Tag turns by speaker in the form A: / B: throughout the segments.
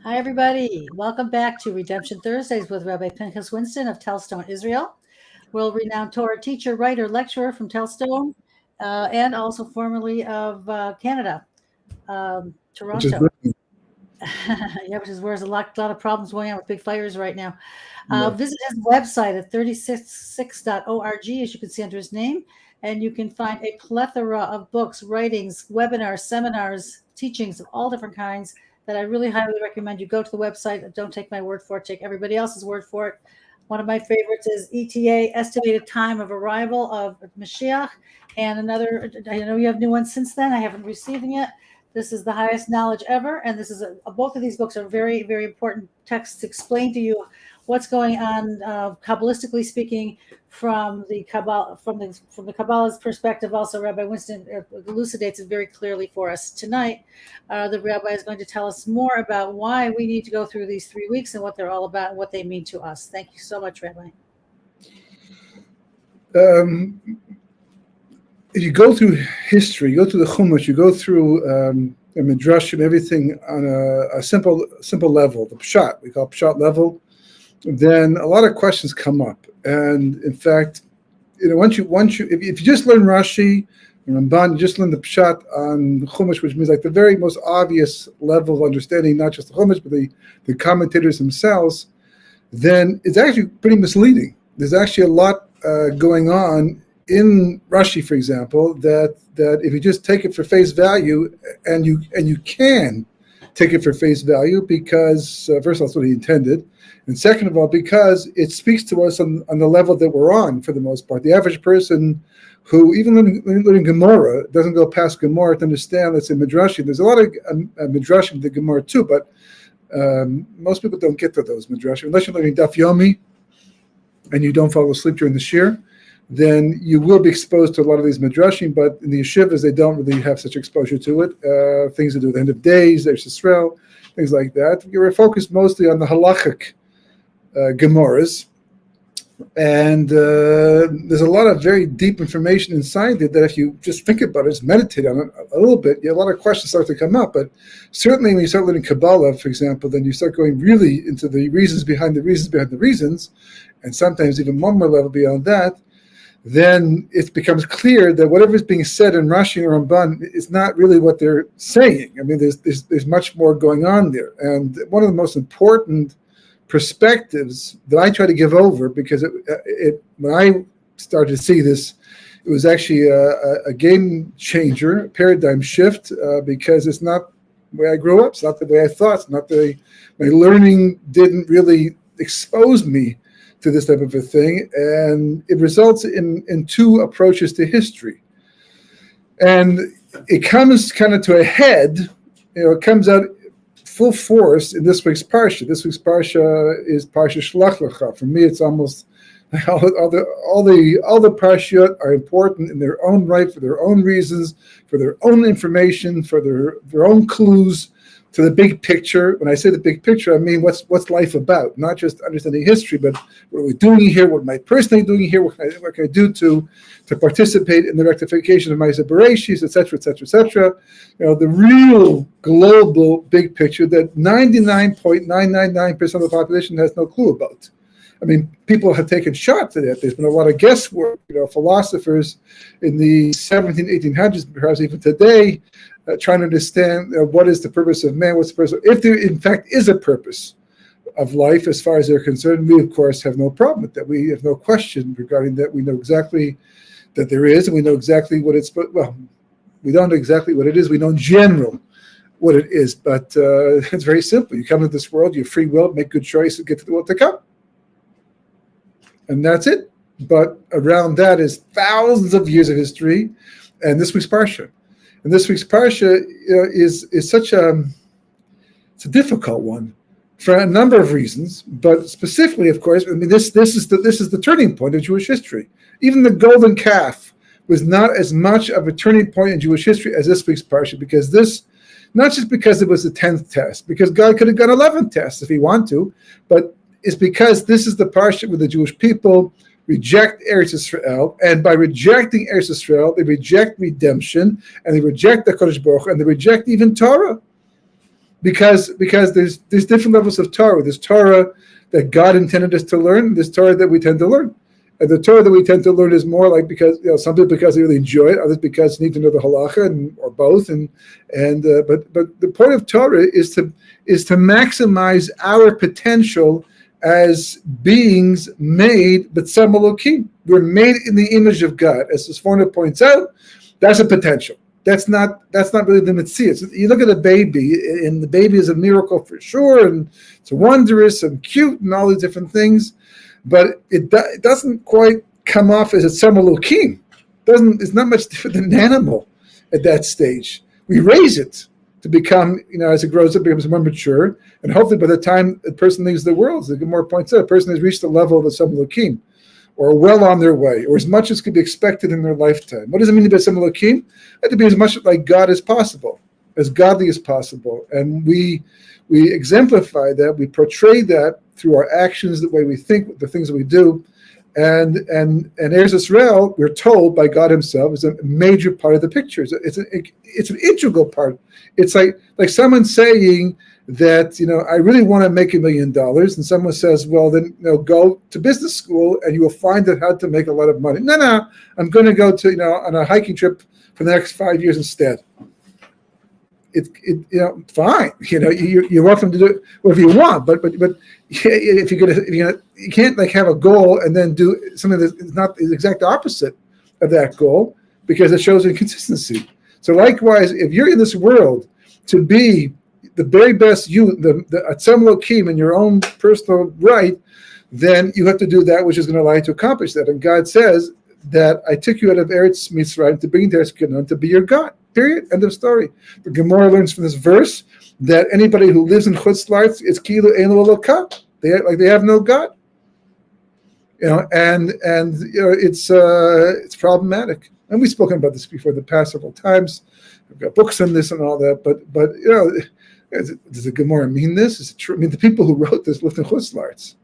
A: Hi, everybody. Welcome back to Redemption Thursdays with Rabbi Pinchas Winston of Tellstone, Israel, world-renowned Torah teacher, writer, lecturer from Tellstone, and also formerly of Canada,
B: which is
A: Toronto.
B: brilliant.
A: Yeah, which is where there's a lot of problems going on with big fires right now.
B: Yeah.
A: Visit his website at 366.org, as you can see under his name, and you can find a plethora of books, writings, webinars, seminars, teachings of all different kinds that I really highly recommend you go to the website. Don't take my word for it, take everybody else's word for it. One of my favorites is ETA, estimated time of arrival of Mashiach, and another, I know you have new ones since then. I haven't received them yet. This is the highest knowledge ever, and this is both of these books are very, very important texts to explain to you what's going on, kabbalistically speaking, from the Kabbalah, from the Kabbalah's perspective. Also, Rabbi Winston elucidates it very clearly for us tonight. The rabbi is going to tell us more about why we need to go through these 3 weeks and what they're all about and what they mean to us. Thank you so much, Rabbi.
B: If you go through history, you go through the Chumash, you go through the Midrash and everything on a simple level, the Pshat, we call Pshat level, then a lot of questions come up. And in fact, once you if you just learn Rashi and Ramban, you just learn the Pshat on Chumash, which means like the very most obvious level of understanding, not just the Chumash, but the commentators themselves, then it's actually pretty misleading. There's actually a lot going on in Rashi, for example, that if you just take it for face value, and you can take it for face value because first of all, that's what he intended, and second of all, because it speaks to us on the level that we're on for the most part. The average person who, even learning Gemara, doesn't go past Gemara to understand that's in Midrashim. There's a lot of Midrashim in the Gemara too, but most people don't get to those Midrashim. Unless you're learning Daf Yomi and you don't fall asleep during the shir, then you will be exposed to a lot of these Midrashim, but in the yeshivas, they don't really have such exposure to it. Things to do with the end of days, there's Yisrael, things like that. You're focused mostly on the halachic Gemaras, and there's a lot of very deep information inside it that if you just think about it, just meditate on it a little bit, a lot of questions start to come up. But certainly when you start learning Kabbalah, for example, then you start going really into the reasons behind the reasons, and sometimes even one more level beyond that. Then it becomes clear that whatever is being said in Rashi or Ramban is not really what they're saying. I mean, there's much more going on there. And one of the most important perspectives that I try to give over, because when I started to see this, it was actually a game changer, a paradigm shift, because it's not the way I grew up, it's not the way I thought, it's not my learning didn't really expose me to this type of a thing, and it results in two approaches to history. And it comes kind of to a head, it comes out full force in this week's Parsha. This week's Parsha is Parsha Shlach Lecha. For me, it's almost all the Parshiyot are important in their own right, for their own reasons, for their own information, for their own clues to the big picture. When I say the big picture, I mean what's life about, not just understanding history, but what are we doing here, what am I personally doing here, what can I do to participate in the rectification of my Bereshis, etc., etc., etc. The real global big picture that 99.999% of the population has no clue about. I mean, people have taken shots at it. There's been a lot of guesswork. Philosophers in the 1800s, perhaps even today, trying to understand what is the purpose of man, what's the purpose, if there in fact is a purpose of life as far as they're concerned. We, of course, have no problem with that. We have no question regarding that. We know exactly that there is, and we know exactly what it's, well, we don't know exactly what it is. We know in general what it is, but it's very simple. You come into this world, you have free will, make good choices, get to the world to come. And that's it. But around that is thousands of years of history, and this week's Parsha. And this week's Parsha is such it's a difficult one for a number of reasons, but specifically, of course, I mean, this is the turning point of Jewish history. Even the golden calf was not as much of a turning point in Jewish history as this week's Parsha, because this, not just because it was the 10th test, because God could have done 11 tests if he wanted to, but it's because this is the Parsha where the Jewish people reject Eretz Yisrael, and by rejecting Eretz Yisrael, they reject redemption, and they reject the Kodesh Baruch Hu, and they reject even Torah. because there's different levels of Torah. There's Torah that God intended us to learn. There's Torah that we tend to learn. And the Torah that we tend to learn is more like because some people because they really enjoy it, others because they need to know the halacha, or both. But the point of Torah is to maximize our potential as beings made b'tzem Elokim. We're made in the image of God, as the Sforno points out. That's a potential. That's not really the mitzvah. You look at a baby, and the baby is a miracle for sure, and it's wondrous and cute and all these different things. But it doesn't quite come off as a tzem Elokim. It's not much different than an animal at that stage. We raise it to become, as it grows up, becomes more mature, and hopefully by the time a person leaves the world, as the Gemara points out, a person has reached the level of a tzem Elokim, or well on their way, or as much as could be expected in their lifetime. What does it mean to be tzem Elokim? To be as much like God as possible, as godly as possible, and we exemplify that, we portray that through our actions, the way we think, the things that we do, and Eretz Yisrael, we're told by God Himself, is a major part of the picture. It's an integral part. It's like someone saying that I really want to make $1 million, and someone says, well, then go to business school and you will find out how to make a lot of money. No, I'm going to go to on a hiking trip for the next 5 years instead. Fine. You're welcome to do whatever you want, but if you can't have a goal and then do something that's not the exact opposite of that goal, because it shows inconsistency. So likewise, if you're in this world to be the very best you, the tzem Elokim in your own personal right, then you have to do that which is going to allow you to accomplish that. And God says that I took you out of Eretz Mitzrayim to bring you to Eretz Canaan to be your God. Period. End of story. The Gemara learns from this verse that anybody who lives in Chutz La'aretz, it's kilu ein lo Elokah. They have no God. It's problematic. And we've spoken about this before the past several times. I've got books on this and all that. But does the Gemara mean this? Is it true? I mean, the people who wrote this lived in Chutz La'aretz.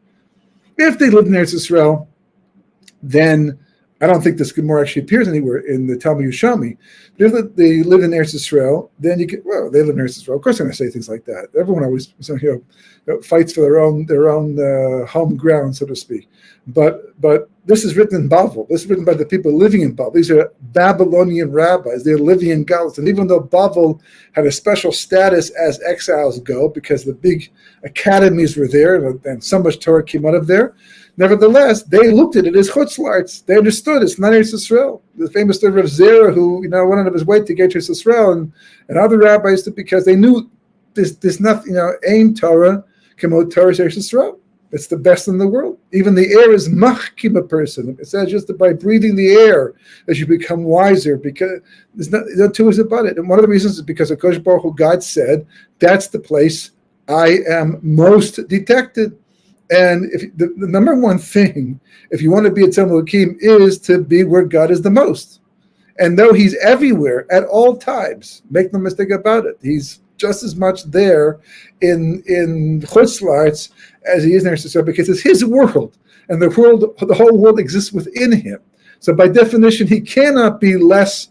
B: If they lived in Eretz Yisrael, then I don't think this Gemara actually appears anywhere in the Talmud Yerushalmi. But if they live in Eretz Yisrael, then they live in Eretz Yisrael. Of course, I'm going to say things like that. Everyone always fights for their own home ground, so to speak. But this is written in Bavel. This is written by the people living in Bavel. These are Babylonian rabbis. They're living in Galus. And even though Bavel had a special status as exiles go, because the big academies were there and so much Torah came out of there, nevertheless, they looked at it as Chutz La'aretz. They understood it's not Eretz Yisrael. The famous story of Zerah, who went out of his way to get to Eretz Yisrael, and other rabbis did, because they knew there's nothing. Ein Torah kemo Torah Eretz Yisrael. It's the best in the world. Even the air is machkim a person. It says just that by breathing the air that you become wiser, because there's no two ways about it. And one of the reasons is because of Kodesh Baruch Hu, God said, that's the place I am most detected. And if the number one thing, if you want to be a tzem Elokim, is to be where God is the most. And though He's everywhere at all times, make no mistake about it, He's just as much there in Chutz La'aretz as He is in Eretz Yisrael, because it's His world, and the whole world exists within Him. So by definition, He cannot be less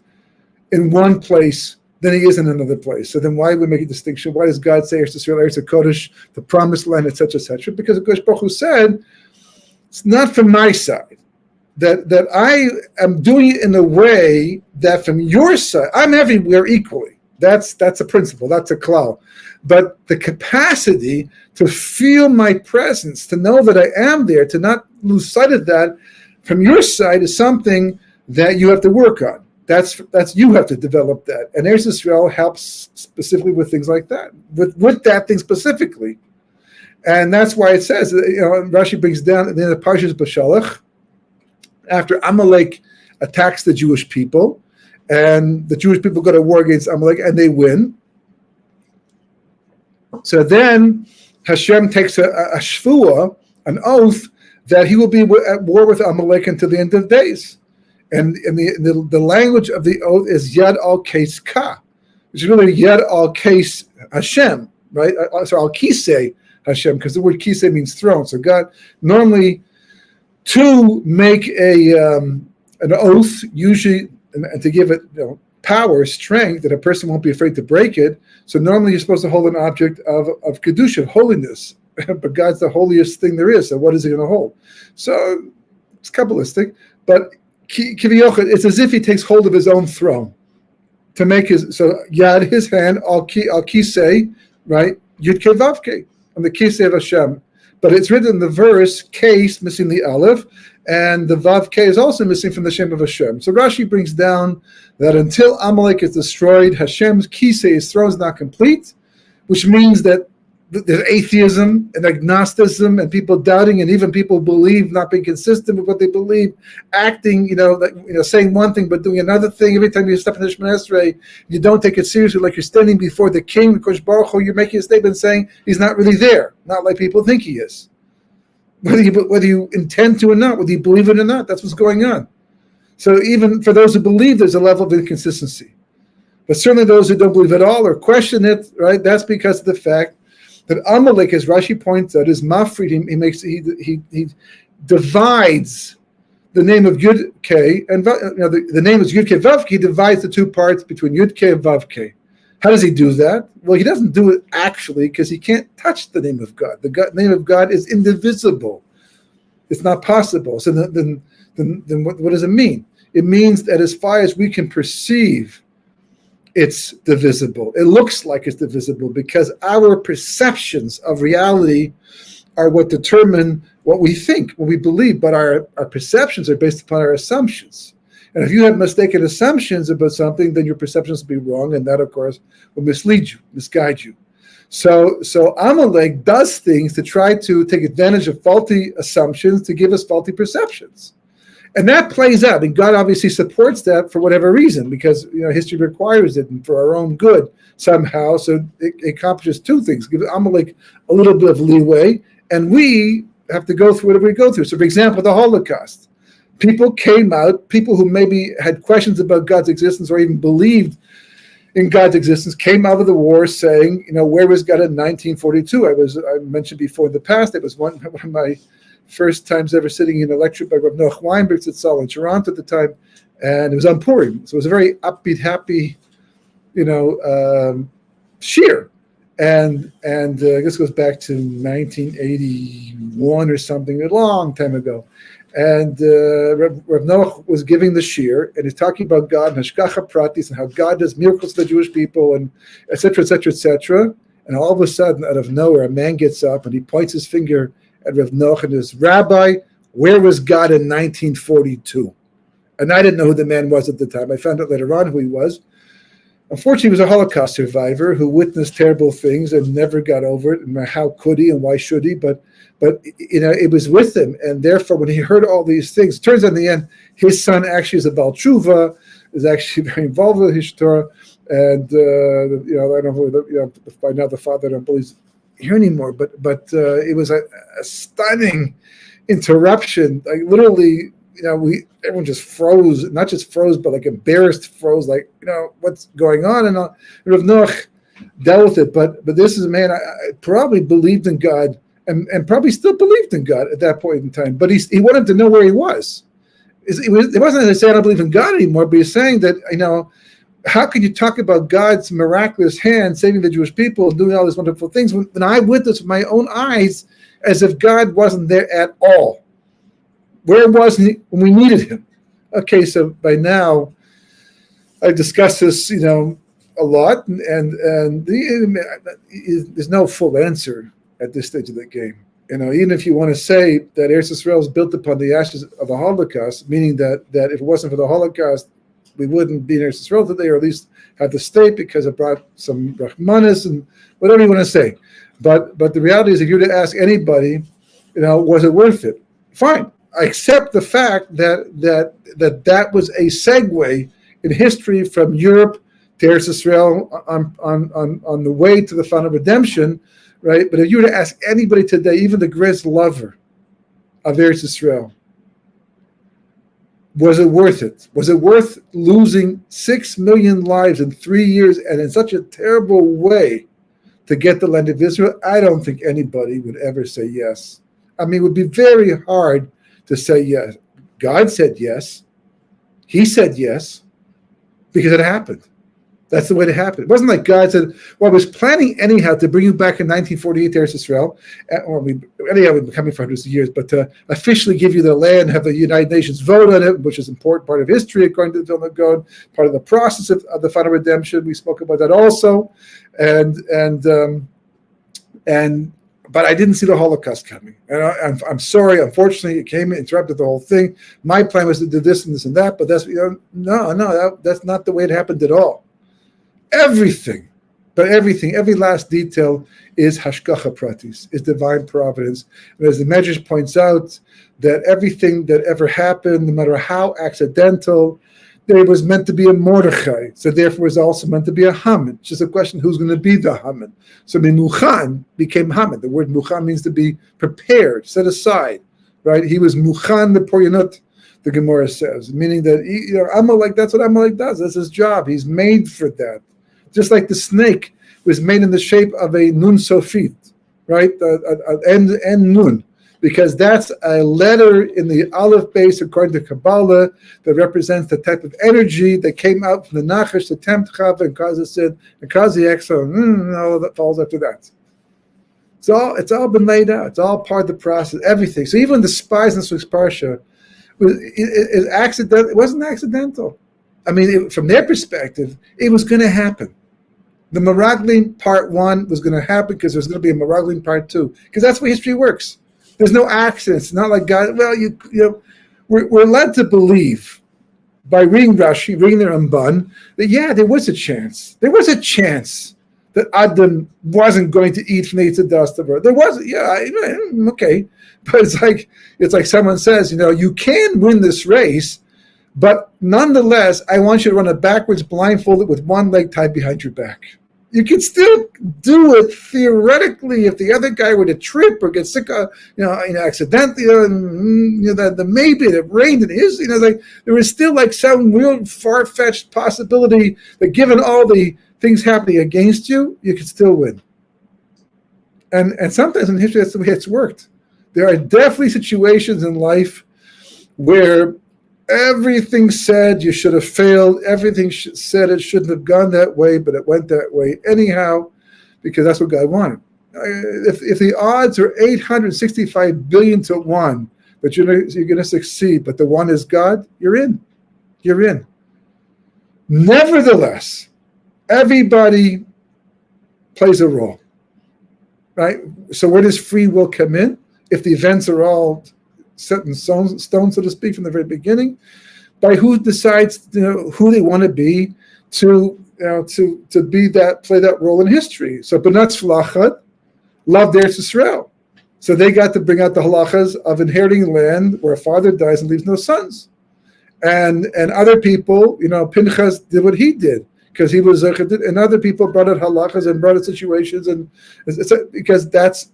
B: in one place than He is in another place. So then why do we make a distinction? Why does God say Eretz Yisrael, Eretz HaKodesh, the promised land, etc., etc.? Because Kodesh Baruch Hu said, it's not from my side. That I am doing it in a way that from your side, I'm everywhere equally. That's a principle, that's a klal. But the capacity to feel my presence, to know that I am there, to not lose sight of that from your side, is something that you have to work on. That's you have to develop that. And Eretz Yisrael helps specifically with things like that, with that thing specifically. And that's why it says, Rashi brings down in the Parshas Bashalach, after Amalek attacks the Jewish people, and the Jewish people go to war against Amalek, and they win. So then Hashem takes a shvuah, an oath, that He will be at war with Amalek until the end of days. And the language of the oath is Yad al Kes Ka, which is really Yad al Kes Hashem, right? So al Kisei Hashem, because the word Kisei means throne. So God normally, to make an oath, usually, and to give it power, strength, that a person won't be afraid to break it. So normally you're supposed to hold an object of kedusha, of holiness, but God's the holiest thing there is. So what is he going to hold? So it's Kabbalistic, but kiviyachid, it's as if he takes hold of his own throne to make yad, his hand, al kisei, right? Yud ke vav ke, on the kisei of Hashem. But it's written in the verse, case, missing the aleph, and the vav ke is also missing from the Shem of Hashem. So Rashi brings down that until Amalek is destroyed, Hashem's kisei, his throne, is not complete, which means that there's atheism and agnosticism and people doubting, and even people believe not being consistent with what they believe, acting, saying one thing but doing another thing. Every time you step in the Shemoneh Esrei, you don't take it seriously, like you're standing before the king, because Baruch Hu, you're making a statement saying he's not really there, not like people think he is. Whether you intend to or not, whether you believe it or not, that's what's going on. So even for those who believe, there's a level of inconsistency. But certainly those who don't believe at all or question it, right, that's because of the fact that Amalek, as Rashi points out, is mafrid. He divides the name of Yud K, and the name is Yud Ke Vav Ke. He divides the two parts between Yud Ke and Vav Ke. How does he do that? Well, he doesn't do it actually because he can't touch the name of God. The name of God is indivisible. It's not possible. So then what does it mean? It means that as far as we can perceive, it's divisible. It looks like it's divisible because our perceptions of reality are what determine what we think, what we believe, but our perceptions are based upon our assumptions. And if you have mistaken assumptions about something, then your perceptions will be wrong, and that, of course, will mislead you, misguide you. So Amalek does things to try to take advantage of faulty assumptions to give us faulty perceptions. And that plays out, and God obviously supports that for whatever reason, because history requires it, and for our own good somehow. So it accomplishes two things: give Amalek a little bit of leeway, and we have to go through whatever we go through. So, for example, the Holocaust, people came out, people who maybe had questions about God's existence or even believed in God's existence, came out of the war saying, where was God in 1942? I mentioned before in the past, it was one of my first times ever sitting in a lecture by Rav Noach Weinberg Tzal in Toronto at the time, and it was on Purim. So it was a very upbeat, happy, shir. And this goes back to 1981 or something, a long time ago. And Rav Noach was giving the shir, and he's talking about God and Hashgacha Pratis and how God does miracles to the Jewish people, and et cetera, et cetera, et cetera. And all of a sudden, out of nowhere, a man gets up and he points his finger at Rav Noach and says, Rabbi, where was God in 1942? And I didn't know who the man was at the time. I found out later on who he was. Unfortunately, he was a Holocaust survivor who witnessed terrible things and never got over it. And how could he and why should he? But it was with him. And therefore, when he heard all these things, it turns out in the end, his son actually is a Baal Tshuva, is actually very involved with his Torah. And, I don't know, by now the father, I don't believe here anymore, but it was a stunning interruption. Like literally, everyone just froze, not just froze, but like embarrassed froze, like, what's going on? And Rav Noach dealt with it, but this is a man I probably believed in God and probably still believed in God at that point in time, but he wanted to know where he was. It wasn't that he said I don't believe in God anymore, but he's saying that, how can you talk about God's miraculous hand saving the Jewish people and doing all these wonderful things when I witnessed with my own eyes as if God wasn't there at all? Where was he when we needed him? Okay, so by now, I discussed this, a lot, and there's no full answer at this stage of the game. Even if you want to say that Eretz Yisrael is built upon the ashes of the Holocaust, meaning that if it wasn't for the Holocaust, we wouldn't be in Eretz Yisrael today, or at least have the state, because it brought some Rahmanis and whatever you want to say. But the reality is, if you were to ask anybody, was it worth it? Fine. I accept the fact that was a segue in history from Europe to Eretz Yisrael on the way to the final redemption, right? But if you were to ask anybody today, even the greatest lover of Eretz Yisrael, was it worth it? Was it worth losing 6 million lives in 3 years and in such a terrible way to get the land of Israel? I don't think anybody would ever say yes. I mean, it would be very hard to say yes. God said yes. He said yes. because it happened. That's the way it happened. It wasn't like God said, well, I was planning anyhow to bring you back in 1948 to Eretz Israel. Anyhow, we've been coming for hundreds of years, but to officially give you the land, have the United Nations vote on it, which is an important part of history, according to the Vilna Gaon, part of the process of the final redemption. We spoke about that also. But I didn't see the Holocaust coming. And I'm sorry, unfortunately, it came and interrupted the whole thing. My plan was to do this and this and that, but that's that's not the way it happened at all. Everything, every last detail is hashgacha pratis, is divine providence. And as the Medrash points out, that everything that ever happened, no matter how accidental, there was meant to be a Mordechai. So therefore it was also meant to be a Haman. It's just a question who's going to be the Haman. So Menuchan became Haman. The word Muchan means to be prepared, set aside, right? He was Muchan the Poryanut, the Gemara says, meaning that Amalek, that's what Amalek does. That's his job. He's made for that. Just like the snake was made in the shape of a nun sofit, right? End nun, because that's a letter in the Aleph base, according to Kabbalah, that represents the type of energy that came out from the Nachash to tempt Chava and cause the sin, and cause the exile, all that falls after that. It's all been laid out. It's all part of the process, everything. So even the spies in this week's Parsha, it accidental. It wasn't accidental. I mean, from their perspective, it was going to happen. The Meraglim part 1 was going to happen because there's going to be a Meraglim part 2, because that's the way history works. There's no accidents. It's not like God. Well, we're led to believe by reading Rashi, reading the Ramban, that there was a chance. There was a chance that Adam wasn't going to eat from the Eitz Hadas. There was, okay, but it's like someone says, you can win this race, but nonetheless, I want you to run it backwards, blindfolded, with one leg tied behind your back. You can still do it theoretically if the other guy were to trip or get sick, accidentally, the maybe it rained and there was still like some real far-fetched possibility that given all the things happening against you, you could still win. And sometimes in history, that's the way it's worked. There are definitely situations in life where everything said you should have failed. Everything said it shouldn't have gone that way, but it went that way anyhow, because that's what God wanted. If the odds are 865 billion to 1 that you're going to succeed, but the one is God, you're in. You're in. Nevertheless, everybody plays a role, right? So where does free will come in? If the events are all set in stone, so to speak, from the very beginning, by who decides who they want to be to be that, play that role in history. So Benat Shlachat loved Eretz Yisrael, so they got to bring out the halachas of inheriting land where a father dies and leaves no sons, and other people, Pinchas did what he did because he was and other people brought out halachas and brought out situations, and because that's.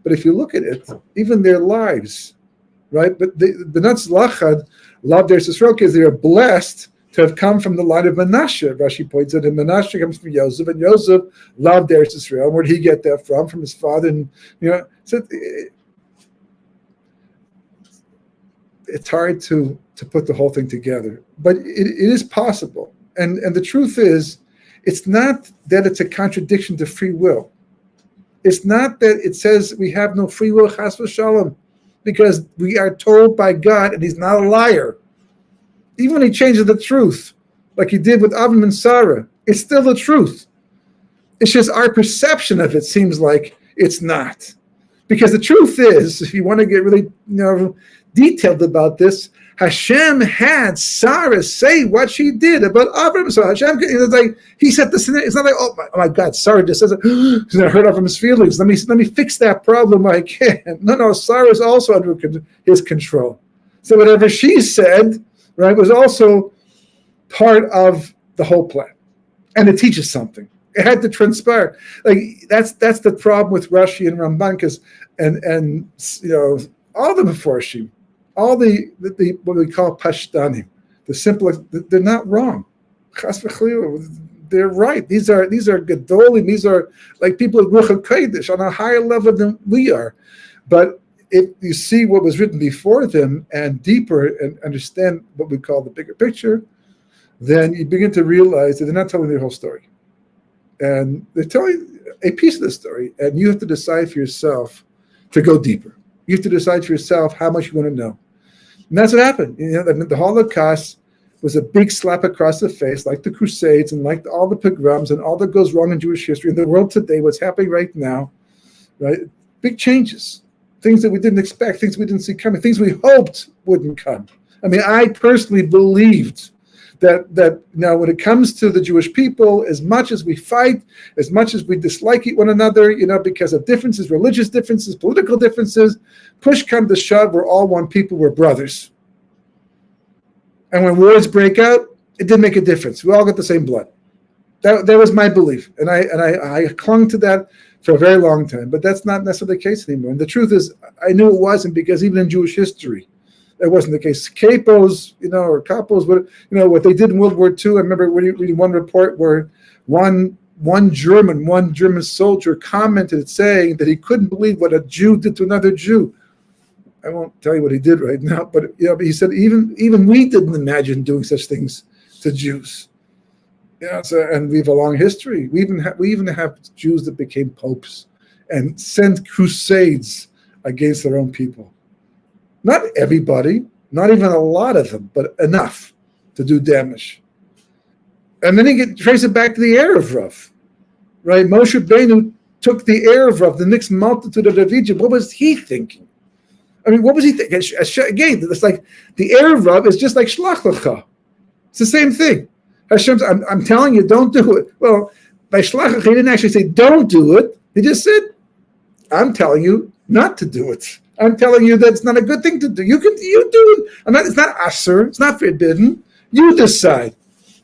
B: But if you look at it, even their lives. Right, but the Benat Zlachad loved Eretz Yisrael because they are blessed to have come from the line of Menashe. Rashi points out, and Menashe comes from Yosef, and Yosef loved Eretz Yisrael. Where did he get that from? From his father, and so it's hard to put the whole thing together, but it is possible. And the truth is, it's not that it's a contradiction to free will. It's not that it says we have no free will, chas v'shalom. Because we are told by God, and he's not a liar. Even when he changes the truth, like he did with Avram and Sarah, it's still the truth. It's just our perception of it seems like it's not. Because the truth is, if you want to get really detailed about this, Hashem had Sarah say what she did about Avram. So Hashem, he said this. It's not like, oh my God, Sarah just says it. He's going to hurt Avram's feelings. Let me fix that problem. I can't. No. Sarah is also under his control. So whatever she said, right, was also part of the whole plan, and it teaches something. It had to transpire. Like that's the problem with Rashi and Ramban, because and all the Meforshim. All the what we call pashtanim, the simplest, they're not wrong. They're right. These are gedolim. These are like people of Ruach HaKodesh on a higher level than we are. But if you see what was written before them and deeper and understand what we call the bigger picture, then you begin to realize that they're not telling their whole story. And they're telling a piece of the story, and you have to decide for yourself to go deeper. You have to decide for yourself how much you want to know. And that's what happened. The Holocaust was a big slap across the face, like the Crusades and like all the pogroms and all that goes wrong in Jewish history. In the world today, what's happening right now, right? Big changes, things that we didn't expect, things we didn't see coming, things we hoped wouldn't come. I mean, I personally believed that now when it comes to the Jewish people, as much as we fight, as much as we dislike one another, because of differences, religious differences, political differences, push come to shove, we're all one people, we're brothers. And when wars break out, it didn't make a difference. We all got the same blood. That was my belief. And I clung to that for a very long time. But that's not necessarily the case anymore. And the truth is, I knew it wasn't, because even in Jewish history, that wasn't the case. Capos, or capos, what they did in World War II. I remember reading one report where one German soldier commented saying that he couldn't believe what a Jew did to another Jew. I won't tell you what he did right now, but he said even we didn't imagine doing such things to Jews. And we have a long history. We even have Jews that became popes and sent crusades against their own people. Not everybody, not even a lot of them, but enough to do damage. And then you trace it back to the Erev Rav, right? Moshe Benu took the Erev Rav, the mixed multitude of Egypt. What was he thinking? I mean, what was he thinking? Again, it's like the Erev Rav is just like Shlach Lecha. It's the same thing. Hashem's, I'm telling you, don't do it. Well, by Shlach Lecha, he didn't actually say don't do it. He just said, I'm telling you not to do it. I'm telling you that it's not a good thing to do. You do it. It's not asur. It's not forbidden. You decide.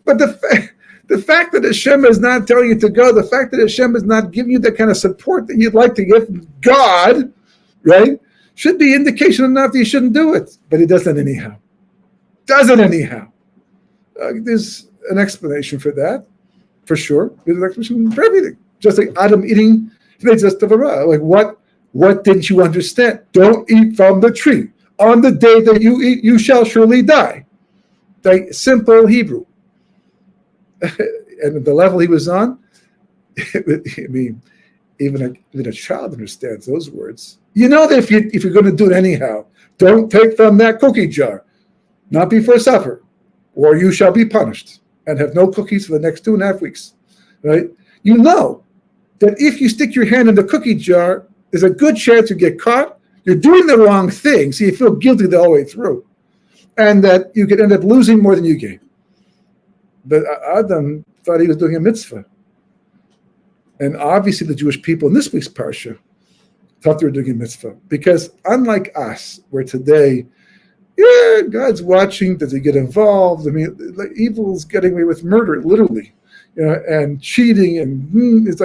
B: But the fact that Hashem is not telling you to go, the fact that Hashem is not giving you the kind of support that you'd like to get from God, right, should be indication enough that you shouldn't do it. But he does it anyhow. There's an explanation for that, for sure. There's an explanation for everything. Just like Adam eating like what didn't you understand? Don't eat from the tree. On the day that you eat, you shall surely die. Like simple Hebrew. And at the level he was on, I mean, even a child understands those words. You know that if you're going to do it anyhow, don't take from that cookie jar, not before supper, or you shall be punished and have no cookies for the next 2.5 weeks. Right? You know that if you stick your hand in the cookie jar, there's a good chance you get caught. You're doing the wrong thing, so you feel guilty the whole way through, and that you could end up losing more than you gain. But Adam thought he was doing a mitzvah. And obviously the Jewish people in this week's parsha thought they were doing a mitzvah. Because unlike us, where today, God's watching, does he get involved? I mean, evil's getting away with murder, literally, and cheating, and it's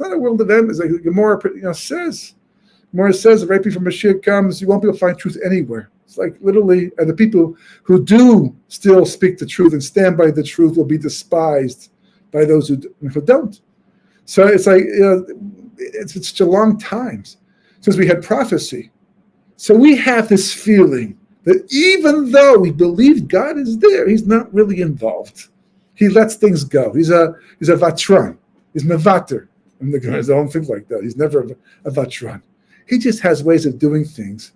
B: not a world of them. It's like Gemara says right before Mashiach comes, you won't be able to find truth anywhere. It's like literally, and the people who do still speak the truth and stand by the truth will be despised by those who don't. So it's like, it's such a long time since we had prophecy. So we have this feeling that even though we believe God is there, he's not really involved. He lets things go. He's a vatran. He's mevater. And there's own things like that. He's never a vatran. He just has ways of doing things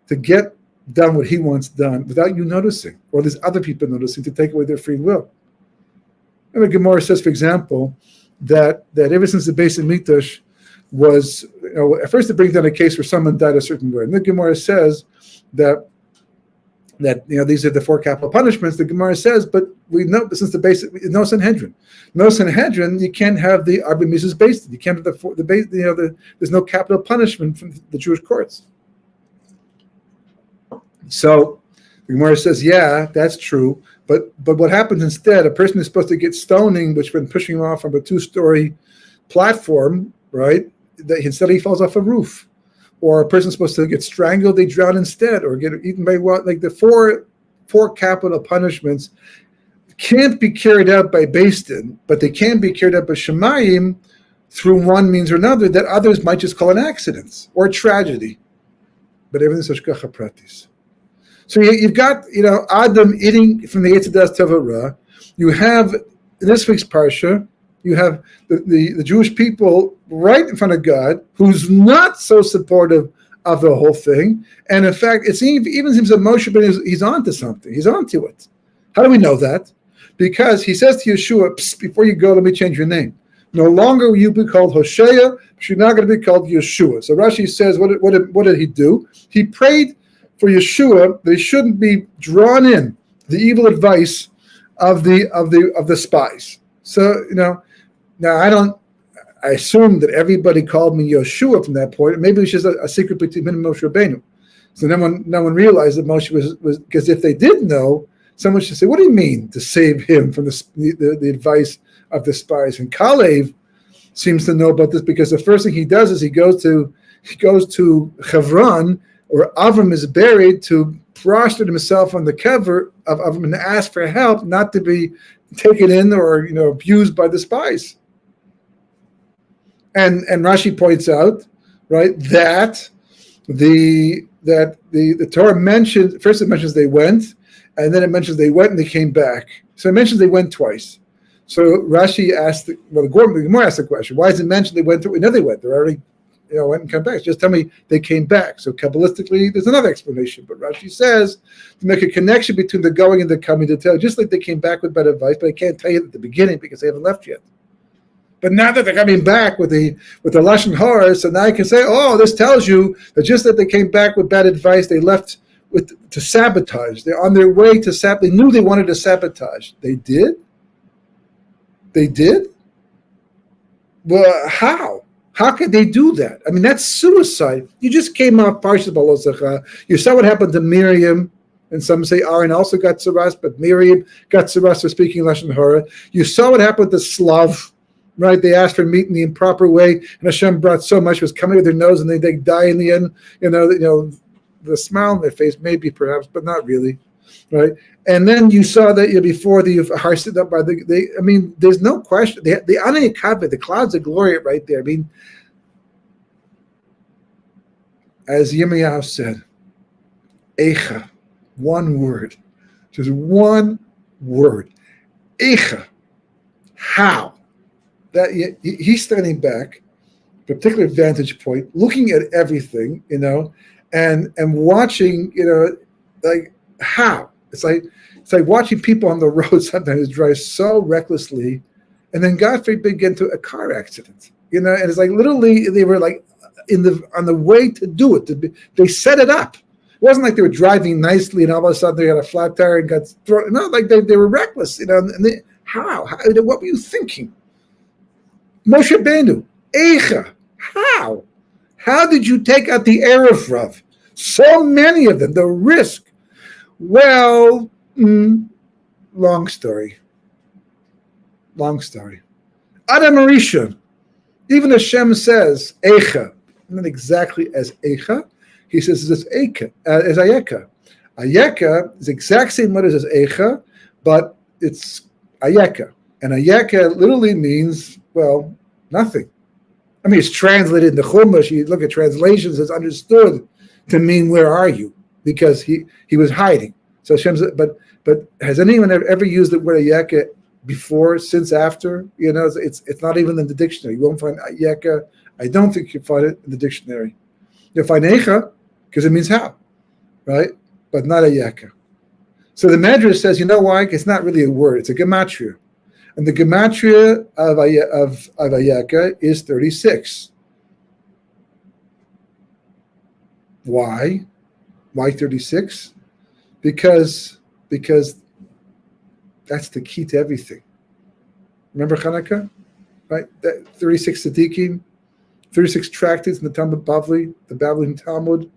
B: to get done what he wants done without you noticing, or there's other people noticing, to take away their free will. And the Gemara says, for example, that ever since the Beis Hamikdash was, at first it brings down a case where someone died a certain way. And the Gemara says that these are the 4 capital punishments. The Gemara says, but we know since the basic no Sanhedrin, you can't have the Arba Mises based. You can't have there's no capital punishment from the Jewish courts. So the Gemara says, yeah, that's true. But what happens instead? A person is supposed to get stoning, which been pushing him off from a 2-story platform, right? Instead he falls off a roof. Or a person's supposed to get strangled, they drown instead, or get eaten by what? Like the four capital punishments can't be carried out by Beis Din, but they can be carried out by Shemayim through one means or another that others might just call an accident or a tragedy. But everything's hashgacha pratis. So you've got Adam eating from the Yetzer Das Tov Hara. You have, in this week's Parsha, you have the Jewish people right in front of God, who's not so supportive of the whole thing. And in fact, it even seems that Moshe he's onto something. He's onto it. How do we know that? Because he says to Yeshua, before you go, let me change your name. No longer will you be called Hosea, but you're not going to be called Yeshua. So Rashi says, what did he do? He prayed for Yeshua that he shouldn't be drawn in the evil advice of the spies. So, now I assume that everybody called me Yeshua from that point. Maybe it was just a secret between him and Moshe Rabbeinu. So no one realized that Moshe was because if they did know, someone should say, what do you mean to save him from the advice of the spies? And Kalev seems to know about this because the first thing he does is he goes to Hebron, where Avram is buried, to prostrate himself on the kever of Avram and ask for help, not to be taken in or abused by the spies. And Rashi points out, right, that the Torah mentions first, it mentions they went, and then it mentions they went and they came back. So it mentions they went twice. So Rashi asked, the Gemara asked the question, why is it mentioned they went? We know they went. They already went and come back. Just tell me they came back. So Kabbalistically, there's another explanation. But Rashi says to make a connection between the going and the coming, to tell, just like they came back with bad advice, but I can't tell you at the beginning because they haven't left yet. But now that they're coming back with the Lashon Hara, so now I can say, oh, this tells you that just that they came back with bad advice, they left to sabotage. They're on their way to sabotage. They knew they wanted to sabotage. They did? They did? Well, how? How could they do that? I mean, that's suicide. You just came off Parshas Balosecha. You saw what happened to Miriam, and some say Aaron also got tzaras, but Miriam got tzaras for speaking Lashon Hara. You saw what happened to Slav, right? They asked for meat in the improper way, and Hashem brought so much, it was coming with their nose, and they die in the end. The smile on their face, maybe perhaps, but not really, right? And then you saw that before the harsed up by there's no question. The Anei Kabeh, the clouds of glory, right there. I mean, as Yirmiyahu said, Eicha, one word, just one word, Eicha, how? That he's standing back, particular vantage point, looking at everything, and watching, like how. It's like watching people on the road sometimes drive so recklessly, and then God forbid get into a car accident. And it's like literally they were like on the way to do it. They set it up. It wasn't like they were driving nicely and all of a sudden they got a flat tire and got thrown. No, like they were reckless. And how? What were you thinking? Moshe Rabbeinu, Eicha, how? How did you take out the Erev Rav? So many of them, the risk. Well, long story. Adam Rishon, even Hashem says, Eicha, not exactly as Eicha. He says it's Eicha, as Ayeka. Ayeka is the exact same letters as Eicha, but it's Ayeka. And Ayeka literally means, well, nothing. I mean, it's translated in the Chumash. You look at translations, it's understood to mean where are you? Because he was hiding. So Hashem, but has anyone ever used the word Ayeka before, since, after? It's not even in the dictionary. You won't find Ayeka. I don't think you'll find it in the dictionary. You'll find Eicha because it means how, right? But not Ayeka. So the Medrash says, you know why? It's not really a word. It's a gematria. And the gematria of Ayeka is 36. Why? Why 36? Because that's the key to everything. Remember Hanukkah? Right? 36 tzaddikim, 36 tractates in the Talmud Bavli, the Babylon Talmud,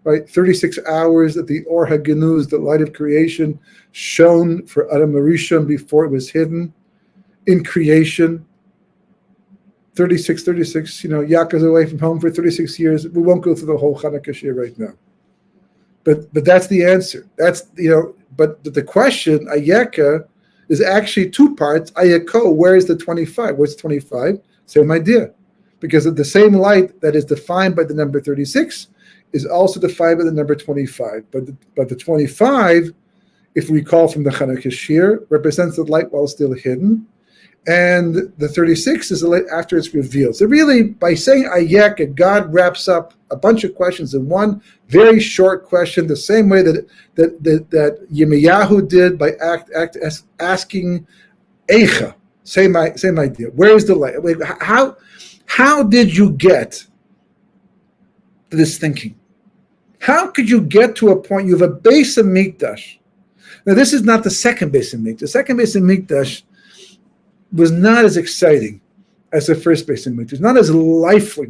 B: right? 36 hours that the Or HaGenuz, the light of creation, shone for Adam Rishon before it was hidden in creation. 36, Yaakov's away from home for 36 years. We won't go through the whole Hanukkah shir right now. But that's the answer. That's, but the question, Ayeka, is actually two parts. Ayeko, where is the 25? What's 25? Same idea. Because the same light that is defined by the number 36 is also defined by the number 25. But the 25 if we recall from the Hanukkah Shir, represents the light while still hidden. And the 36 is the light after it's revealed. So really, by saying Ayek, God wraps up a bunch of questions in one very short question, the same way that Yirmiyahu did by asking Eicha. Same idea. Where is the light? How did you get to this thinking? How could you get to a point? You have a base of Mikdash. Now, this is not the second base of Mikdash. The second base of Mikdash was not as exciting as the first base of Mikdash, not as lively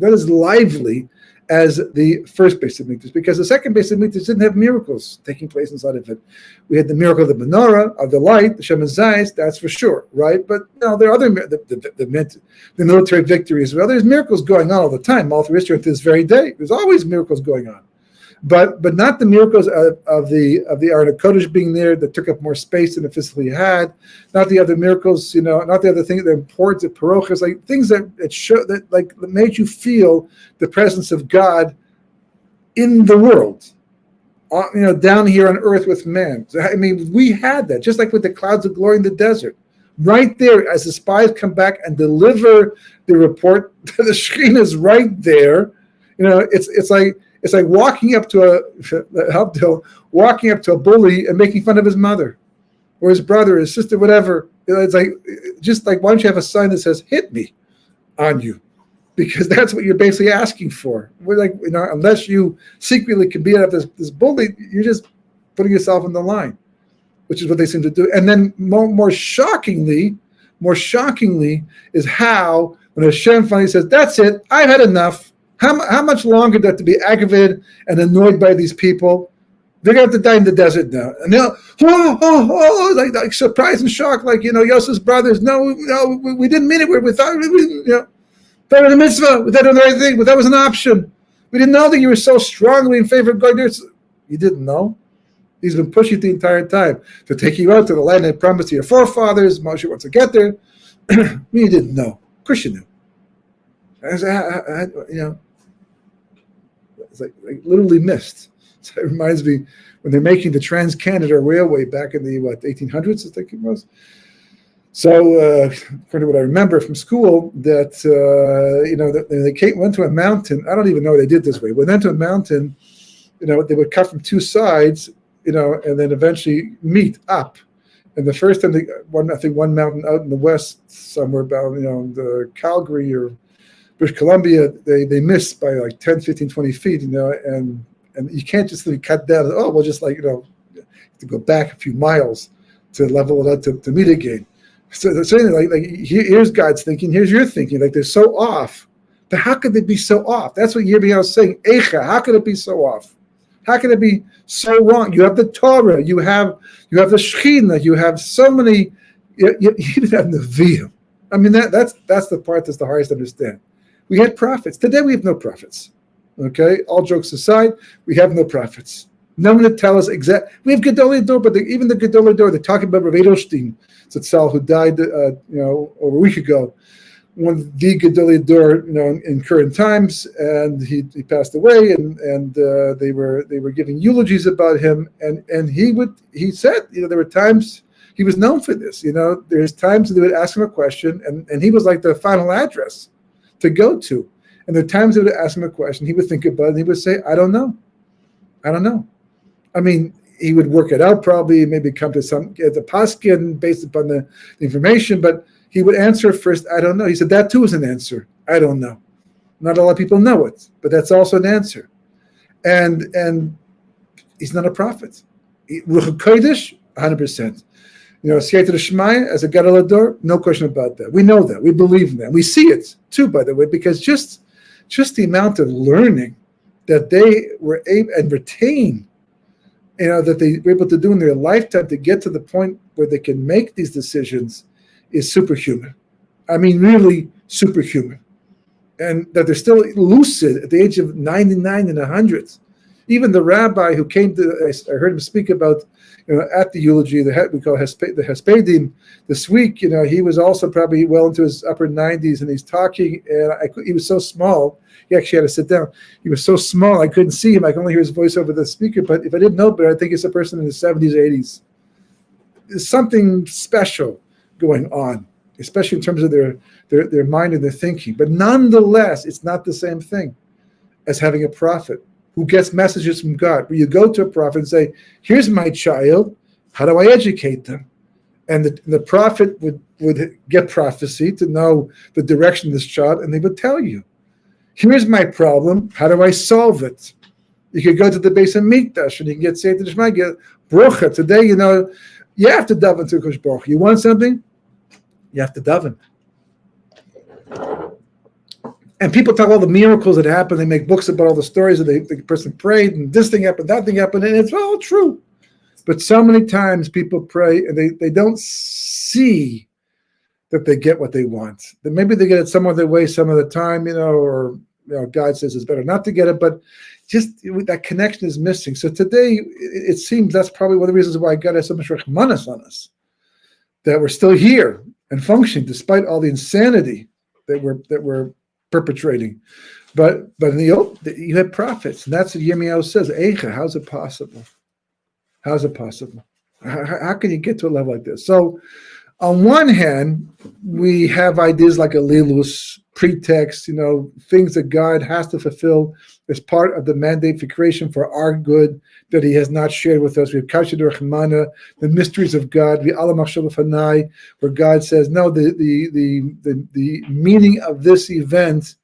B: as the first base of Mikdash, because the second base of Mikdash didn't have miracles taking place inside of it. We had the miracle of the menorah, of the light, the Shem Zayis, that's for sure, right? But there are other the military victories. Well, there's miracles going on all the time, all through history to this very day. There's always miracles going on. But not the miracles of the Aron HaKodesh being there that took up more space than it physically had. Not the other miracles, not the other things, the importance of parochas, like things that made you feel the presence of God in the world, down here on earth with man. So, I mean, we had that, just like with the clouds of glory in the desert. Right there, as the spies come back and deliver the report, the Shekhinah is right there. It's like walking up to a bully and making fun of his mother, or his brother, his sister, whatever. It's like why don't you have a sign that says "hit me" on you, because that's what you're basically asking for. Unless you secretly can beat up this bully, you're just putting yourself on the line, which is what they seem to do. And then more shockingly, is how when Hashem finally says, "That's it, I've had enough." How much longer do I have to be aggravated and annoyed by these people? They're going to have to die in the desert now. And they'll, like surprised and shocked, like, Yosef's brothers. No, we didn't mean it. We thought, that was a mitzvah. We thought it was the right thing, but that was an option. We didn't know that you were so strongly in favor of God. You didn't know. He's been pushing the entire time to take you out to the land that promised to your forefathers. Moshe wants to get there. You didn't know. Of course you knew. It's like literally missed. So it reminds me when they're making the Trans-Canada Railway back in the 1800s, I think it was. So according to what I remember from school, that they went to a mountain. I don't even know what they did this way. When they went to a mountain, they would cut from two sides, and then eventually meet up. And the first time one mountain out in the west, somewhere about the Calgary or British Columbia, they missed by like 10, 15, 20 feet, and you can't just really cut down. Just to go back a few miles to level it out to meet again. So here's God's thinking, here's your thinking, like they're so off. But how could they be so off? That's what Yirmiyahu is saying. Eicha, how could it be so off? How can it be so wrong? You have the Torah, you have the Shekhinah, you have so many. You even have Nevi'im. I mean, that's the part that's the hardest to understand. We had prophets. Today we have no prophets. Okay, all jokes aside, we have no prophets. No one to tell us exact. We have Gedolei Dor, but even the Gedolei Dor, they're talking about Rav Edelstein Zatzal, who died, over a week ago. One of the Gedolei Dor, in current times, and he passed away, and they were giving eulogies about him, and he said, there were times he was known for this. There's times that they would ask him a question, and he was like the final address to go to. And there are times they would ask him a question, he would think about it, and he would say, I don't know. I mean, he would work it out probably, maybe come to the paskin based upon the information, but he would answer first, I don't know. He said that too is an answer. I don't know. Not a lot of people know it, but that's also an answer. And he's not a prophet. Ruach HaKodesh, 100%. Siyata D'Shmaya as a Gadol Hador, no question about that. We know that. We believe in that. We see it too, by the way, because just the amount of learning that they were able and retain, that they were able to do in their lifetime to get to the point where they can make these decisions is superhuman. I mean, really superhuman. And that they're still lucid at the age of 99 and 100. Even the rabbi who came I heard him speak about, at the eulogy, we call the Hespedim this week, he was also probably well into his upper 90s, and he's talking, and he was so small, he actually had to sit down. He was so small, I couldn't see him. I could only hear his voice over the speaker, but if I didn't know better, I think it's a person in his 70s, 80s. there's something special going on, especially in terms of their mind and their thinking. But nonetheless, it's not the same thing as having a prophet who gets messages from God, where you go to a prophet and say, here's my child, how do I educate them? And the prophet would get prophecy to know the direction of this child, and they would tell you, here's my problem, how do I solve it? You could go to the base of Mikdash and you can get Seder Shema, get Brocha. Today, you have to daven to Kosh Baruch. You want something? You have to daven. And people talk all the miracles that happen. They make books about all the stories that the person prayed and this thing happened, that thing happened, and it's all true. But so many times people pray and they don't see that they get what they want. That maybe they get it some other way some of the time, or God says it's better not to get it, but just that connection is missing. So today, it seems that's probably one of the reasons why God has so much rachmanas on us, that we're still here and functioning despite all the insanity that we're perpetrating. But in the old, you have prophets, and that's what Yirmiyahu says. Eicha, how's it possible? How's it possible? How can you get to a level like this? So, on one hand, we have ideas like Alilus, pretext, things that God has to fulfill as part of the mandate for creation for our good that He has not shared with us. We have Kasher Rachmana, the mysteries of God, the Alam Machshav Hanai, where God says, no, the meaning of this event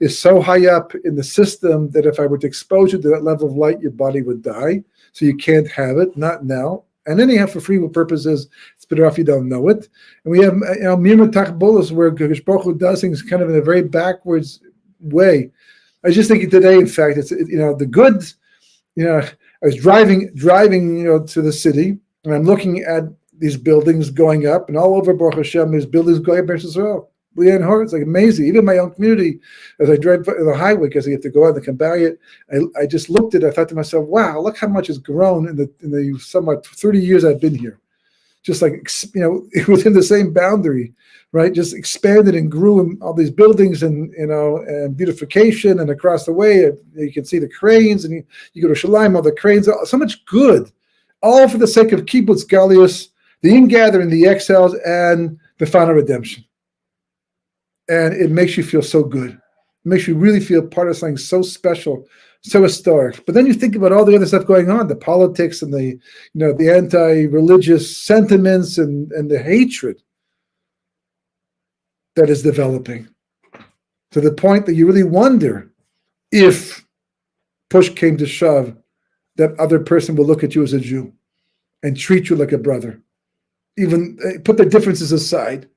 B: is so high up in the system that if I were to expose you to that level of light, your body would die. So you can't have it, not now. And anyhow, for free will purposes, it's better off you don't know it. And we have Mirma Tachbolas, where Baruch Hu does things kind of in a very backwards way. I was just thinking today, in fact, it's the good. I was driving to the city, and I'm looking at these buildings going up, and all over Baruch Hashem, there's buildings going up. It's like amazing. Even my own community, as I drive the highway, because I have to go out and come by it, I just looked at it. I thought to myself, wow, look how much has grown in the somewhat 30 years I've been here. Just like, within the same boundary, right? Just expanded and grew in all these buildings and beautification, and across the way, you can see the cranes, and you go to Shalim, all the cranes, so much good, all for the sake of kibbutz galius, the ingathering, the exiles, and the final redemption. And it makes you feel so good. It makes you really feel part of something so special, so historic. But then you think about all the other stuff going on, the politics and the anti-religious sentiments and the hatred that is developing, to the point that you really wonder if push came to shove, that other person will look at you as a Jew and treat you like a brother. Even put their differences aside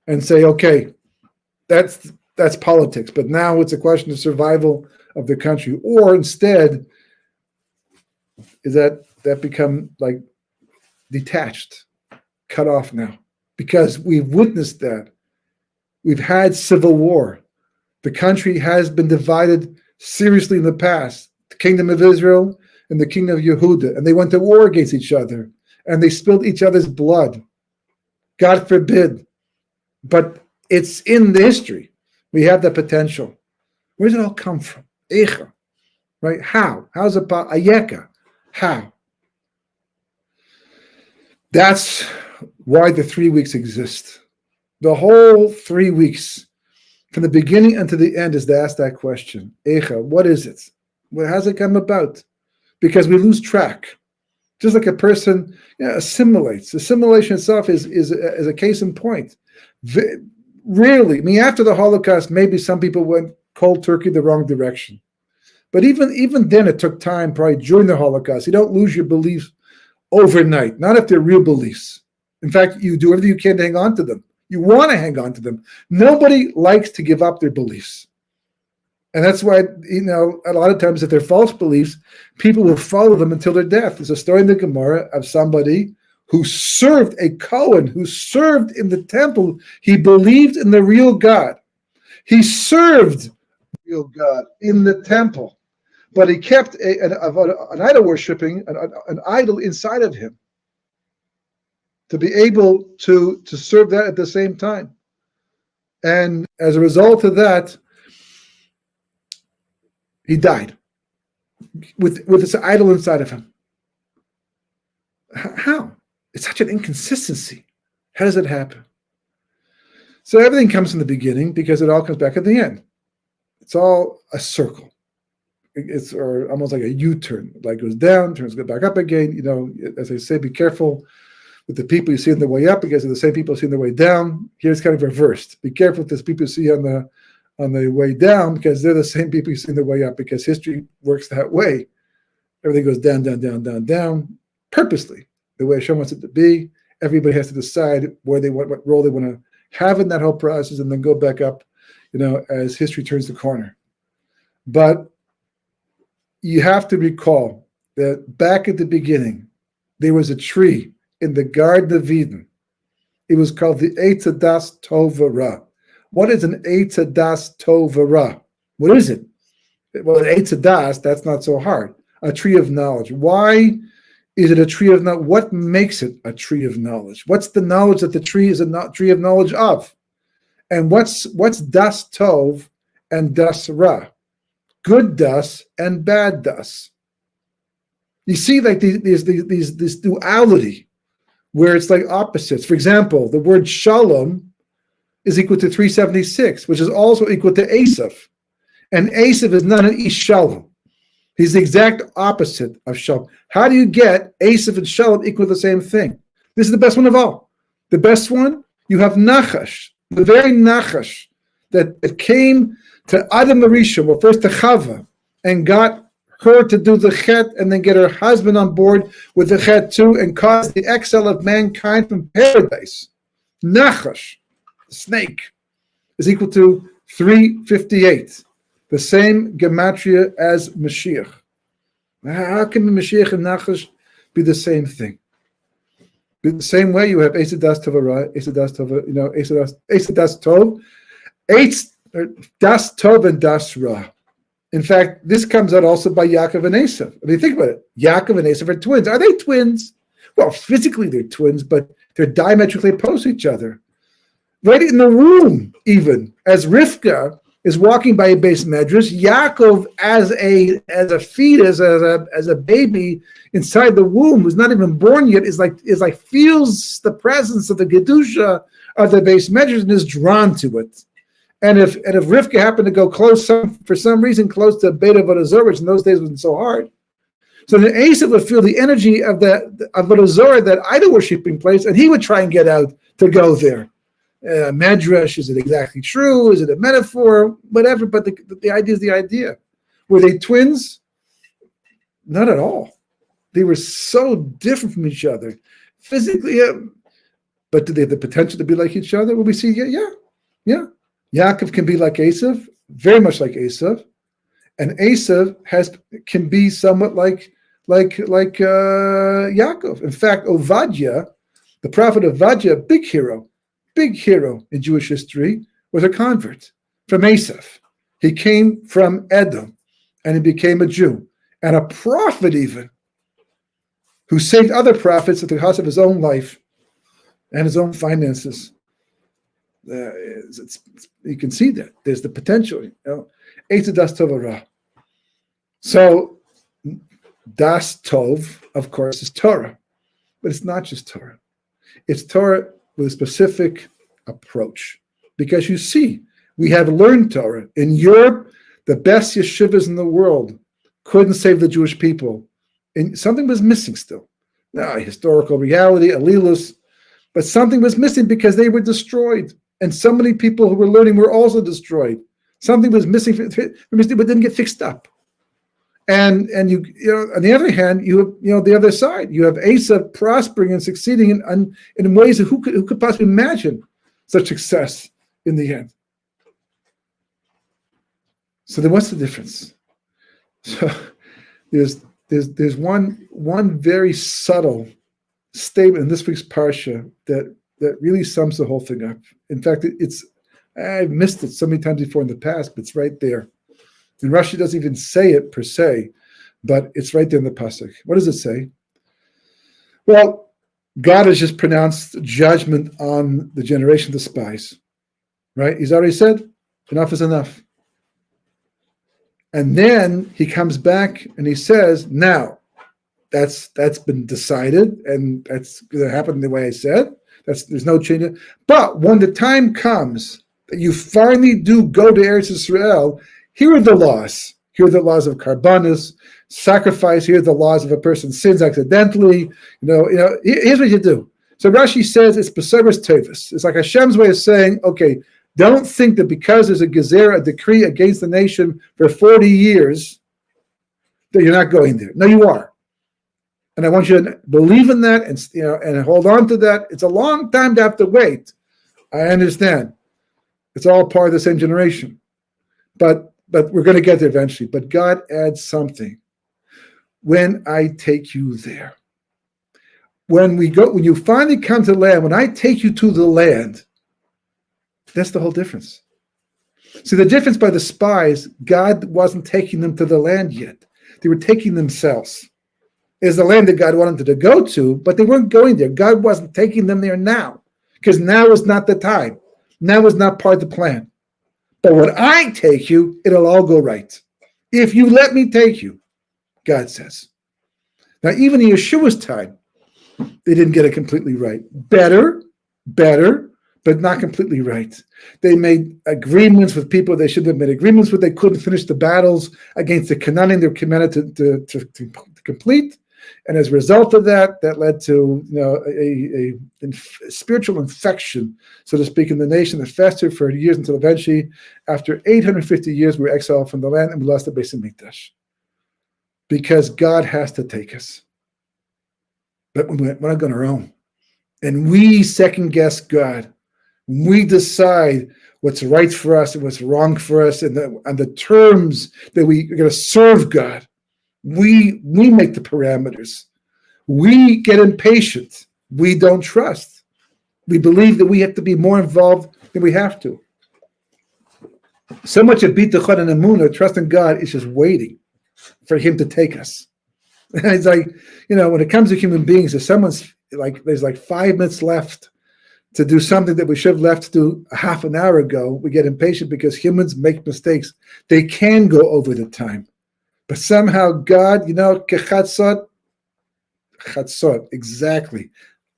B: and say, okay, that's politics, but now it's a question of survival of the country. Or instead, is that become like detached, cut off now? Because we've witnessed that. We've had civil war. The country has been divided seriously in the past. The kingdom of Israel and the kingdom of Yehuda, and they went to war against each other, and they spilled each other's blood. God forbid. But it's in the history. We have the potential. Where does it all come from? Eicha, right? How? How's it about Ayeka? How? That's why the 3 weeks exist. The whole 3 weeks, from the beginning until the end, is to ask that question. Eicha, what is it? How's it come about? Because we lose track. Just like a person assimilates. Assimilation itself is a case in point. Rarely, after the Holocaust, maybe some people went cold turkey the wrong direction. But even then, it took time, probably during the Holocaust. You don't lose your beliefs overnight, not if they're real beliefs. In fact, you do everything you can to hang on to them. You want to hang on to them. Nobody likes to give up their beliefs. And that's why, a lot of times if they're false beliefs, people will follow them until their death. There's a story in the Gemara of somebody who served a Kohen, who served in the temple. He believed in the real God. He served the real God in the temple, but he kept an idol worshipping, an idol inside of him, to be able to serve that at the same time. And as a result of that, he died with this idol inside of him. How? It's such an inconsistency. How does it happen? So everything comes from the beginning because it all comes back at the end. It's all a circle. It's or almost like a U-turn. Like goes down, turns back up again. You know, as I say, be careful with the people you see on the way up because they're the same people you see on the way down. Here it's kind of reversed. Be careful with those people you see on the way down because they're the same people you see on the way up because history works that way. Everything goes down, down, down, down, down, purposely, the way Hashem wants it to be. Everybody has to decide where they want, what role they want to have in that whole process, and then go back up, you know, as history turns the corner. But you have to recall that back at the beginning, there was a tree in the Garden of Eden. It was called the Eitz Hadas Tov V'Ra. What is an Eitz Hadas Tov V'Ra? What is it? Well, an Eitz Hadas, that's not so hard. A tree of knowledge. Why is it a tree of knowledge? What makes it a tree of knowledge? What's the knowledge that the tree is a tree of knowledge of? And what's das tov and das ra? Good das and bad das. You see, like this duality where it's like opposites. For example, the word shalom is equal to 376, which is also equal to Esav. And Esav is not an ish shalom. He's the exact opposite of Shalom. How do you get Esav and Shalom equal to the same thing? This is the best one of all. The best one, you have Nachash, the very Nachash that it came to Adam Arisha, well, first to Chava, and got her to do the Chet and then get her husband on board with the Chet too and cause the exile of mankind from paradise. Nachash, the snake, is equal to 358. The same gematria as Mashiach. How can Mashiach and Nachash be the same thing? Be the same way you have Eitz Hadas Tov Ra, Eitz Hadas Tov, you know, Eitz Hadas Tov, Das Tov and Das Ra. In fact, this comes out also by Yaakov and Esav. I mean, think about it. Yaakov and Esav are twins. Are they twins? Well, physically they're twins, but they're diametrically opposed to each other. Right in the womb, even, as Rivka is walking by a base medrash, Yaakov as a fetus, as a baby inside the womb, who's not even born yet, is like feels the presence of the gedusha of the base medrash and is drawn to it. And if Rivka happened to go close for some reason close to Beta Vodazor, which in those days wasn't so hard, so then Esav would feel the energy of Vodazor, that idol worshiping place, and he would try and get out to go there. Medrash, is it exactly true? Is it a metaphor? Whatever, but the idea is the idea. Were they twins? Not at all. They were so different from each other. Physically, but did they have the potential to be like each other? Well, we see, yeah. Yaakov can be like Esav, very much like Esav, and Esav can be somewhat like Yaakov. In fact, Ovadia, the prophet Ovadia, big hero in Jewish history, was a convert from Esav. He came from Edom, and he became a Jew, and a prophet even, who saved other prophets at the cost of his own life and his own finances. You can see that. There's the potential. Eitz Hadas Tov Ra. So, Das Tov, of course, is Torah. But it's not just Torah. It's Torah with a specific approach. Because you see, we have learned Torah. In Europe, the best yeshivas in the world couldn't save the Jewish people. And something was missing still. Now, historical reality, Alilus, but something was missing because they were destroyed. And so many people who were learning were also destroyed. Something was missing, but didn't get fixed up. And you know, on the other hand, you have the other side. You have Esav prospering and succeeding in ways that who could possibly imagine such success in the end. So then, what's the difference? So there's one very subtle statement in this week's parsha that really sums the whole thing up. In fact, I've missed it so many times before in the past, but it's right there. And Rashi doesn't even say it per se, but it's right there in the pasuk. What does it say? Well, God has just pronounced judgment on the generation of the spies, right? He's already said, enough is enough. And then he comes back and he says, now, That's been decided, and that's going to happen the way I said. There's no change. But when the time comes that you finally do go to Eretz Israel, here are the laws. Here are the laws of karbanis, sacrifice. Here are the laws of a person sins accidentally. Here's what you do. So Rashi says it's besaris tevis. It's like Hashem's way of saying, okay, don't think that because there's a gezerah, a decree against the nation for 40 years, that you're not going there. No, you are. And I want you to believe in that and hold on to that. It's a long time to have to wait. I understand. It's all part of the same generation. But we're going to get there eventually. But God adds something. When I take you there. When you finally come to the land, when I take you to the land, that's the whole difference. See, the difference by the spies, God wasn't taking them to the land yet. They were taking themselves. It's the land that God wanted them to go to, but they weren't going there. God wasn't taking them there now, because now is not the time. Now is not part of the plan. But when I take you, it'll all go right. If you let me take you, God says. Now, even in Yeshua's time, they didn't get it completely right. Better, but not completely right. They made agreements with people they should have made agreements with. They couldn't finish the battles against the Canaanim they were commanded to complete. And as a result of that led to a spiritual infection, so to speak, in the nation that festered for years until eventually, after 850 years, we were exiled from the land and we lost the Beis Hamikdash. Because God has to take us. But we're not going our own. And we second guess God. We decide what's right for us and what's wrong for us and the terms that we're going to serve God. We make the parameters. We get impatient. We don't trust. We believe that we have to be more involved than we have to. So much of bitachon and emunah, trust in God, is just waiting for Him to take us. And it's like, when it comes to human beings, if someone's there's 5 minutes left to do something that we should have left to do a half an hour ago, we get impatient because humans make mistakes. They can go over the time. But somehow God, chatzot, exactly.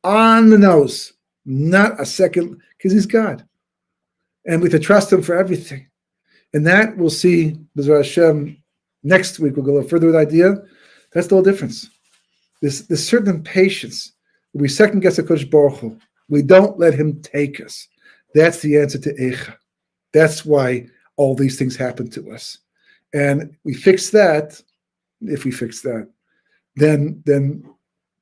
B: On the nose. Not a second, because He's God. And we have to trust Him for everything. And that we'll see, B'ezras Hashem, next week. We'll go a little further with the idea. That's the whole difference. There's certain patience. We second guess HaKadosh Baruch Hu. We don't let Him take us. That's the answer to Eicha. That's why all these things happen to us. And we fix that. If we fix that, then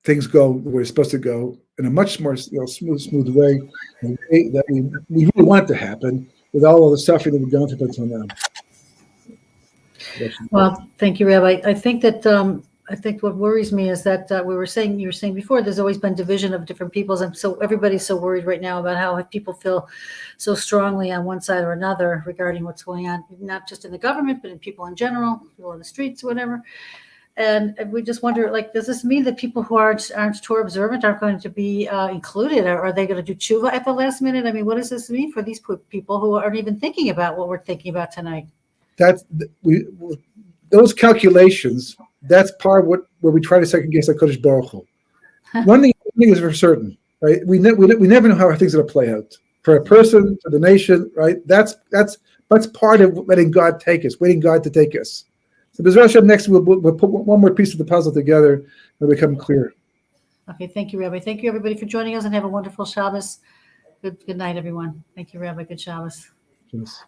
B: things go where they're supposed to go in a much more smooth way that we really want it to happen with all of the suffering that we've gone through until now.
A: Well, thank you, Rabbi. I think what worries me is that you were saying before, there's always been division of different peoples, and so everybody's so worried right now about how people feel so strongly on one side or another regarding what's going on, not just in the government, but in people in general, people on the streets, whatever. And we just wonder, does this mean that people who aren't Torah observant aren't going to be included? Or are they going to do tshuva at the last minute? I mean, what does this mean for these people who aren't even thinking about what we're thinking about tonight?
B: Those calculations. That's part of where we try to second guess HaKadosh Baruch Hu. One thing is for certain, right? We never know how things are going to play out for a person, for the nation, right? That's part of letting God take us, waiting God to take us. So B'ezras Hashem, next we'll put one more piece of the puzzle together and become clear.
A: Okay, thank you, Rabbi. Thank you, everybody, for joining us, and have a wonderful Shabbos. Good night, everyone. Thank you, Rabbi. Good Shabbos.
B: Yes.